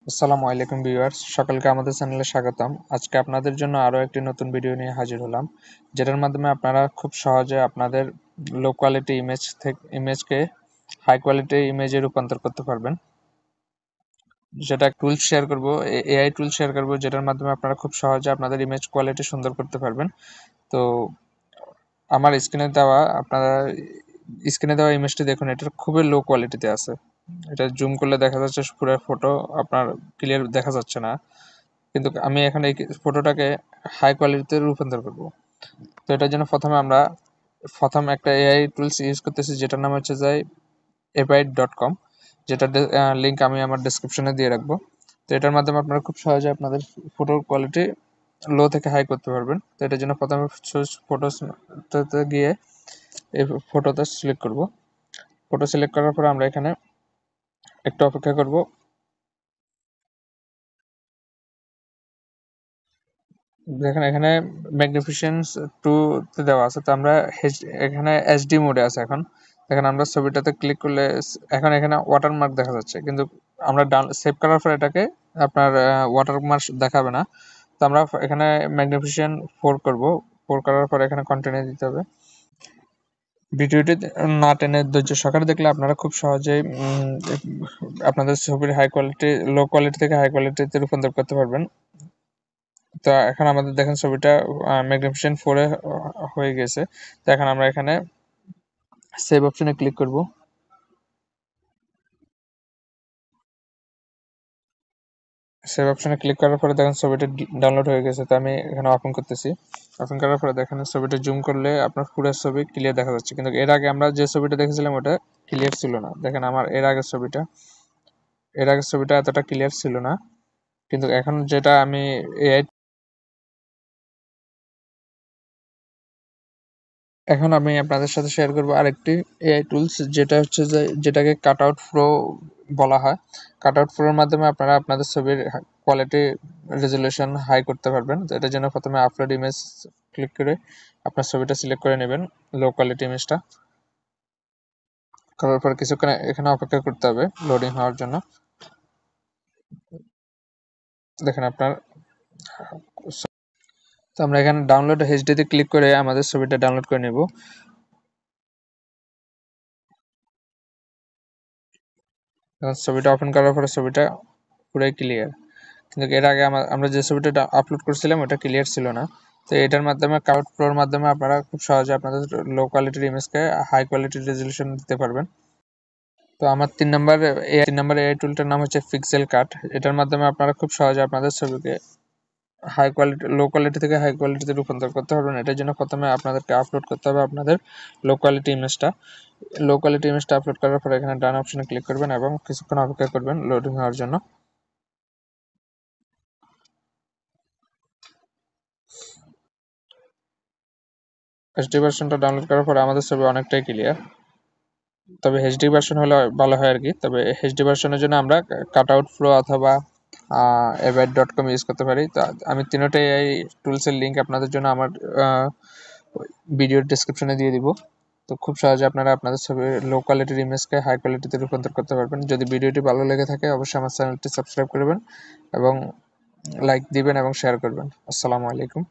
আসসালামু আলাইকুম ভিউয়ার্স, সকলকে আমাদের চ্যানেলে স্বাগতম। আজকে আপনাদের জন্য আরো একটি নতুন ভিডিও নিয়ে হাজির হলাম, যেটার মাধ্যমে আপনারা খুব সহজে আপনাদের লো কোয়ালিটি ইমেজকে হাই কোয়ালিটি ইমেজে রূপান্তর করতে পারবেন। যেটা টুল শেয়ার করব, এআই টুল শেয়ার করব, যেটার মাধ্যমে আপনারা খুব সহজে আপনাদের ইমেজ কোয়ালিটি সুন্দর করতে পারবেন। তো আমার স্ক্রিনে দেওয়া ইমেজটি দেখুন, এটা খুবই লো কোয়ালিটিতে আছে। এটা জুম করলে দেখা যাচ্ছে পুরো ফটো আপনার ক্লিয়ার দেখা যাচ্ছে না, কিন্তু আমি এখানে এই ফটোটাকে হাই কোয়ালিটিতে রূপান্তর করব। তো এটার জন্য প্রথম একটা এআই টুলস ইউজ করতেছি, যেটার নাম হচ্ছে যে ebyte.com, যেটার লিঙ্ক আমি আমার ডেসক্রিপশনে দিয়ে রাখবো। তো এটার মাধ্যমে আপনারা খুব সহজে আপনাদের ফটোর কোয়ালিটি লো থেকে হাই করতে পারবেন। তো এটার জন্য প্রথমে ফটোতে গিয়ে এই ফটোটা সিলেক্ট করব। ফটো সিলেক্ট করার পর আমরা এখানে একটু অপেক্ষা করব। দেখেন এখানে ম্যাগনিফিসেন্স 2 তে দেওয়া আছে। তো আমরা এখানে এইচডি মোডে আছে এখন। দেখেন আমরা ছবিটাতে ক্লিক করলে এখন এখানে ওয়াটারমার্ক দেখা যাচ্ছে, কিন্তু আমরা সেভ করার পর এটাকে আপনার ওয়াটারমার্ক দেখাবে না। তো আমরা এখানে ম্যাগনিফিসেশন 4 করব। 4 করার পর এখানে কন্টিনিউ দিতে হবে। ভিডিওটি না টেনে ধৈর্য সহকারে দেখলে আপনারা খুব সহজেই আপনাদের ছবির লো কোয়ালিটি থেকে হাই কোয়ালিটিতে রূপান্তর করতে পারবেন। তো এখন আমাদের দেখেন ছবিটা ম্যাগনিফিসেশন 4 এ হয়ে গেছে। তো এখন আমরা এখানে সেভ অপশনে ক্লিক করব। সেভ অপশনে ক্লিক করার পরে দেখেন ছবিটা ডাউনলোড হয়ে গেছে। তো আমি এখানে ওপেন করতেছি। ওপেন করার পরে দেখেন ছবিটা জুম করলে আপনার পুরো ছবি ক্লিয়ার দেখা যাচ্ছে, কিন্তু এর আগে আমরা যে ছবিটা দেখেছিলাম ওটা ক্লিয়ার ছিল না। দেখেন আমার এর আগের ছবিটা এতটা ক্লিয়ার ছিল না, কিন্তু এখন যেটা আমি এআই এখন আমি আপনাদের সাথে শেয়ার করব আরেকটি এআই টুলস, যেটা হচ্ছে যে যেটাকে কাটআউট প্রো বলা হয়। কাটআউট প্রোর মাধ্যমে আপনারা আপনাদের ছবির কোয়ালিটি রেজলিউশন হাই করতে পারবেন। তো এটার জন্য প্রথমে আপলোড ইমেজ ক্লিক করে আপনার ছবিটা সিলেক্ট করে নেবেন, লো কোয়ালিটি ইমেজটা। করার পর কিছুক্ষণ এখানে অপেক্ষা করতে হবে লোডিং হওয়ার জন্য। দেখেন আপনার তো আমরা এখানে ডাউনলোড এইচডিতে ক্লিক করে আমাদের ছবিটা ডাউনলোড করে নেব। ছবিটা ওপেন করার পরে ছবিটা পুরাই ক্লিয়ার, কিন্তু এর আগে আমরা যে ছবিটা আপলোড করছিলাম ওটা ক্লিয়ার ছিল না। তো এটার মাধ্যমে কাউট প্রোর মাধ্যমে আপনারা খুব সহজে আপনাদের লো কোয়ালিটির ইমেজকে হাই কোয়ালিটির রেজলিউশন দিতে পারবেন। তো আমার 3 নম্বর এআই টুলটার নাম হচ্ছে পিক্সেল কাট। এটার মাধ্যমে আপনারা খুব সহজে আপনাদের ছবিকে লো কোয়ালিটি থেকে হাই কোয়ালিটিতে রূপান্তর করতে পারবেন। এটার জন্য প্রথমে আপনাদেরকে আপলোড করতে হবে আপনাদের লো কোয়ালিটি ইমেজটা আপলোড করার পরে এখানে ডান অপশনে ক্লিক করবেন এবং কিছুক্ষণ অপেক্ষা করবেন লোডিং হওয়ার জন্য। এইচডি ভার্সনটা ডাউনলোড করার পরে আমাদের ছবি অনেকটাই ক্লিয়ার, তবে এইচডি ভার্সন হলে ভালো হয় আর কি। তবে এইচডি ভার্সনের জন্য আমরা কাটআউট প্রো অথবা ebyte.com ইউজ করতে পারি। তো আমি তিনটাই এই টুলসের লিঙ্ক আপনাদের জন্য আমার ভিডিওর ডেসক্রিপশনে দিয়ে দিব। তো খুব সহজে আপনারা আপনাদের ছবির লো কোয়ালিটির ইমেজকে হাই কোয়ালিটিতে রূপান্তর করতে পারবেন। যদি ভিডিওটি ভালো লেগে থাকে অবশ্যই আমার চ্যানেলটি সাবস্ক্রাইব করবেন এবং লাইক দিবেন এবং শেয়ার করবেন। আসসালামু আলাইকুম।